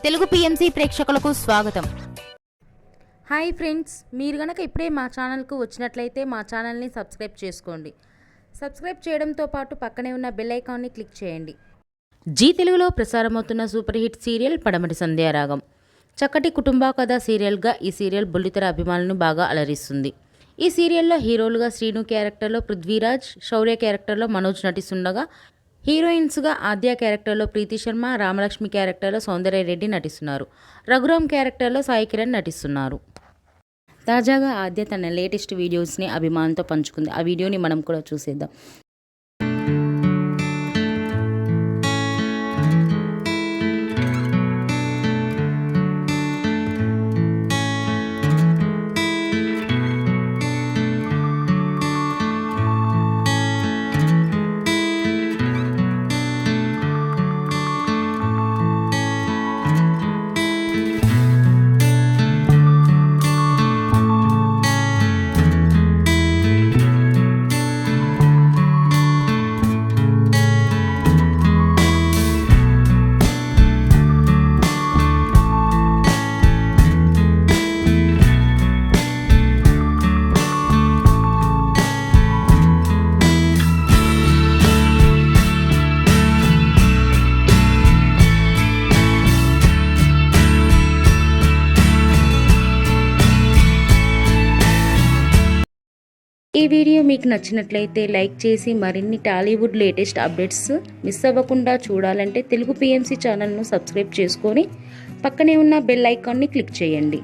Telugu PMC ప్రేక్షకులకు స్వాగతం. Hi friends, మీరు గనక ఇప్పుడే మా ఛానల్కు వచ్చినట్లయితే మా ఛానల్ని సబ్స్క్రైబ్ చేసుకోండి. సబ్స్క్రైబ్ చేయడంతో పాటు పక్కనే ఉన్న బెల్ ఐకాన్ని క్లిక్ చేయండి. జీ తెలుగులో ప్రసారమవుతున్న సూపర్ హిట్ సీరియల్ పడమటి సంధ్యారాగం. చక్కటి కుటుంబ కథ సీరియల్గా ఈ సీరియల్ బుల్లితెర అభిమానులను బాగా అలరిస్తుంది. ఈ సీరియల్లో హీరోలుగా శ్రీను క్యారెక్టర్లో పృథ్వీరాజ్, శౌర్య క్యారెక్టర్లో మనోజ్ నటిస్తుండగా హీరోయిన్స్గా ఆద్య క్యారెక్టర్లో ప్రీతి శర్మ, రామలక్ష్మి క్యారెక్టర్లో సౌందర్య రెడ్డి నటిస్తున్నారు. రఘురామ్ క్యారెక్టర్లో సాయి కిరణ్ నటిస్తున్నారు. తాజాగా ఆద్య తన లేటెస్ట్ వీడియోస్ని అభిమానులతో పంచుకుంది. ఆ వీడియోని మనం కూడా చూసేద్దాం. ఈ వీడియో మీకు నచ్చినట్లయితే లైక్ చేసి మరిన్ని టాలీవుడ్ లేటెస్ట్ అప్డేట్స్ మిస్ అవ్వకుండా చూడాలంటే తెలుగు పిఎంసి ఛానల్ను సబ్స్క్రైబ్ చేసుకొని పక్కనే ఉన్న బెల్ ఐకాన్ని క్లిక్ చేయండి.